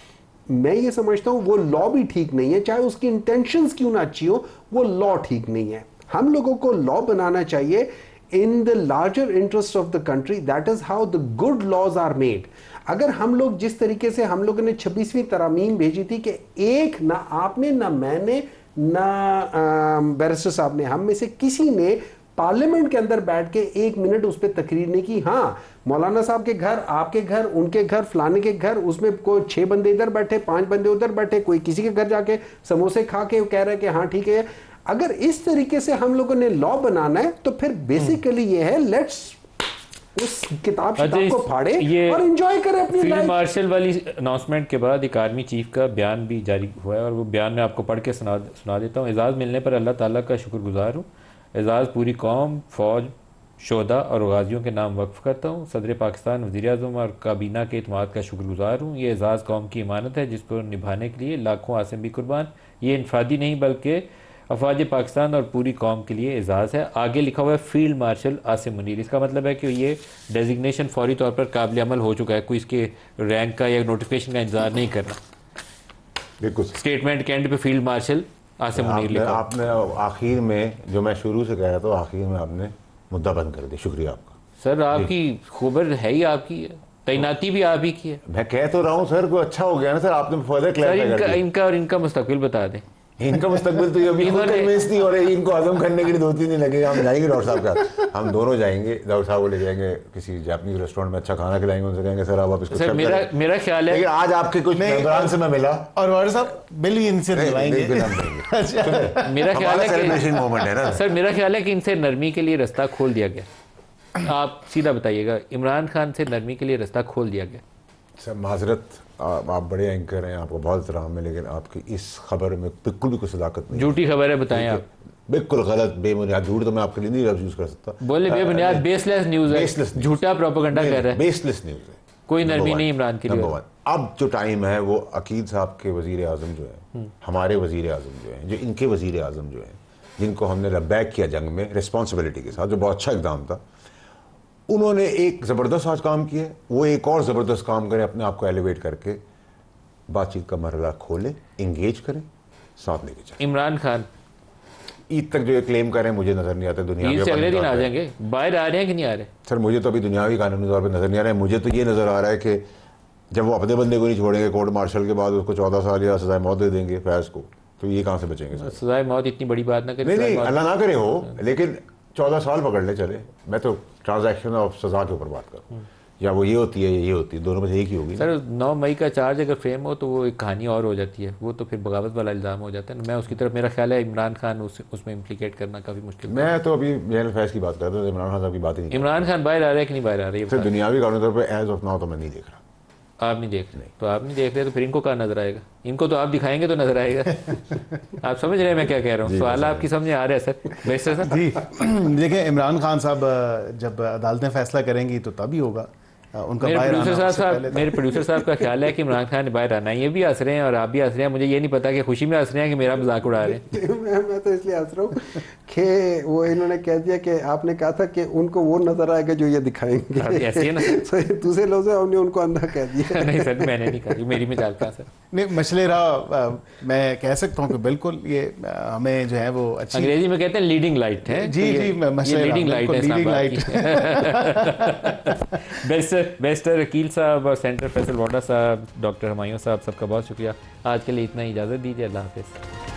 मैं ये समझता हूं वो लॉ भी ठीक नहीं है, चाहे उसकी इंटेंशंस क्यों ना अच्छी हो, वो लॉ ठीक नहीं है। हम लोगों को लॉ बनाना चाहिए in the larger interest of the country. That is how the good laws are made. अगर हम लोग जिस तरीके से हम लोगों ने 26वीं तरमीम भेजी थी कि एक ना आपने ना मैंने ना बैरिस्टर साहब ने, हम में से किसी ने पार्लियामेंट के अंदर बैठ के एक मिनट उस पर तकरीर नहीं की। हाँ, मौलाना साहब के घर, आपके घर, उनके घर, फलाने के घर, उसमें कोई 6 बंदे इधर बैठे, 5 बंदे उधर बैठे, कोई किसी के घर जाके समोसे खा के कह रहा है कि हाँ ठीक है। अगर इस तरीके से हम लोगों ने लॉ बनाना है तो फिर बेसिकली ये है, लेट्स उस किताब को फाड़े और एंजॉय करें अपनी फील्ड लाइफ। मार्शल वाली अनाउंसमेंट के बाद एक आर्मी चीफ का बयान भी जारी हुआ है और वो बयान मैं आपको पढ़ के सुना देता हूँ। एजाज़ मिलने पर अल्लाह ताला का शुक्रगुजार हूँ। एजाज़ पूरी कौम, फौज, शोदा और गाजियों के नाम वक्फ करता हूँ। सदर पाकिस्तान, वज़ीर आज़म और काबीना के इत्माद का शुक्रगुजार हूँ। ये एजाज़ कौम की इमानत है जिसको निभाने के लिए लाखों आसिम भी कुर्बान। ये इनफरादी नहीं बल्कि अफवाज पाकिस्तान और पूरी कौम के लिए एजाज़ है। आगे लिखा हुआ है फील्ड मार्शल आसिम मुनीर। इसका मतलब है कि ये डेजिग्नेशन फौरी तौर पर काबिल अमल हो चुका है, कोई इसके रैंक का या नोटिफिकेशन का इंतजार नहीं करना। बिल्कुल स्टेटमेंट के एंड पे फील्ड मार्शल आसिम मुनीर लिखा। आपने आखिर में, जो मैं शुरू से कह रहा था, आखिर में आपने मुद्दा बंद कर दिया। शुक्रिया आपका सर। आपकी खबर है ही आपकी है, तैनाती भी आप ही की है। मैं कह तो रहा हूँ सर, को अच्छा हो गया ना सर, आपने फर्दर क्लैरिफाई कर दिया। इनका और इनका मुस्तकबिल बता दें। इनका मुस्तकबिल तो ये अभी कन्विंस नहीं हो रहे, इनको हजम करने के लिए 2-3 दिन लगेगा। हम जाएंगे डॉक्टर साहब का, हम दोनों जाएंगे, डॉक्टर साहब को ले जाएंगे किसी जापानीज रेस्टोरेंट में, अच्छा खाना खिलाएंगे, उनसे कहेंगे सर आप इसको। सर मेरा ख्याल है, लेकिन आज आपके कुछ मेहमान से मैं मिला और वाटर साहब बिल भी इनसे दिलवाएंगे। मेरा ख्याल है सेलिब्रेशन मोमेंट है ना सर, मेरा ख्याल है कि इनसे नरमी के लिए रास्ता खोल दिया गया। आप सीधा बताइएगा, इमरान खान से नरमी के लिए रास्ता खोल दिया गया? सर माजरत, आप बड़े एंकर हैं, आपको बहुत एहतराम है, लेकिन आपकी इस खबर में बिल्कुल भी कोई सदाकत नहीं। झूठी खबर है, बताएं आप। बिल्कुल गलत, बेबुनियाद झूठ तो मैं आपके लिए नहीं लफ्ज़ यूज़ कर सकता। बोले बेबुनियाद, बेसलेस न्यूज़ है, झूठा प्रोपेगेंडा कर रहा है, बेसलेस न्यूज़ है, कोई नरमी नहीं इमरान के लिए। नंबर 1। अब जो टाइम है वो अकील साहब के वज़ीर आज़म जो है, हमारे वज़ीर आज़म जो है, जो इनके वज़ीर आज़म जो है, जिनको हमने लब्बैक किया जंग में रिस्पॉन्सिबिलिटी के साथ, जो बहुत अच्छा इक़दाम था, उन्होंने एक ज़बरदस्त आज काम किया। वो एक और ज़बरदस्त काम करें, अपने आप को एलिवेट करके बातचीत का मरहला खोले, इंगेज करें, साथ लेके चलें। इमरान खान ईद तक जो ये क्लेम करें, मुझे नजर नहीं आता। दुनिया से अगले दिन आ जाएंगे, बाहर आ रहे हैं कि नहीं आ रहे? सर मुझे तो अभी दुनियावी कानूनी तौर पर नजर नहीं आ रहा है। मुझे तो ये नजर आ रहा है कि जब वो अपने बंदे को नहीं छोड़ेंगे, कोर्ट मार्शल के बाद उसको 14 साल या सजाए मौत दे देंगे फैज को, तो ये कहाँ से बचेंगे सर? सजाए मौत इतनी बड़ी बात ना करें। नहीं, अल्लाह ना करे हो, लेकिन 14 साल पकड़ ले चले। मैं तो ट्रांजैक्शन और सजा के ऊपर बात करूँ, या वो ये होती है या ये होती है, दोनों में से एक ही होगी। सर 9 मई का चार्ज अगर फ्रेम हो तो वो एक कहानी और हो जाती है, वो तो फिर बगावत वाला इल्ज़ाम हो जाता है। मैं उसकी तरफ, मेरा ख्याल है इमरान खान उसमें इम्प्लीकेट करना काफ़ी मुश्किल। मैं तो अभी जनरल फैज की बात कर रहा हूँ, इमरान खान साहब की बात ही नहीं। इमरान खान बाहर आ रहा है कि नहीं बाहर आ रही है? सर दुनियावी कानूनी तौर पर एज ऑफ नाउ तो मैं नहीं देख रहा। आप नहीं देख रहे? तो आप नहीं देख रहे तो फिर इनको कहाँ नजर आएगा? इनको तो आप दिखाएंगे तो नजर आएगा। आप समझ रहे हैं मैं क्या कह रहा हूँ? सवाल आपकी समझ आ रहा है सर? वैसे सर जी देखिए, इमरान खान साहब जब अदालतें फैसला करेंगी तो तभी होगा उनका मेरे बाहर आना। मेरे प्रोड्यूसर साहब का ख्याल है कि इमरान खान ने बाहर आना है। ये भी हंस रहे हैं और आप भी हंस रहे हैं। मुझे ये नहीं पता कि खुशी में हंस रहे हैं कि मेरा मजाक उड़ा रहे हैं। मैं तो इसलिए हंस रहा हूँ कि वो इन्होंने कह दिया कि आपने कहा था कि उनको वो नजर आएगा जो ये दिखाएंगे। ऐसे है ना? दूसरे लोग हमने उनको अंधा कह दिया। नहीं सर, मैंने नहीं कहा, मेरी में चालता सर। नहीं, मसले रहा, मैं कह सकता हूँ कि बिल्कुल ये हमें जो है वो अच्छी, अंग्रेजी में कहते हैं लीडिंग लाइट है। जी जी, मसले लीडिंग लाइट है, लीडिंग लाइट। बेस्टर वकील साहब और सेंटर फैसल वाडा साहब, डॉक्टर हुमायूं साहब, सबका बहुत शुक्रिया। आज के लिए इतना ही, इजाज़त दीजिए। अल्लाह हाफिज़।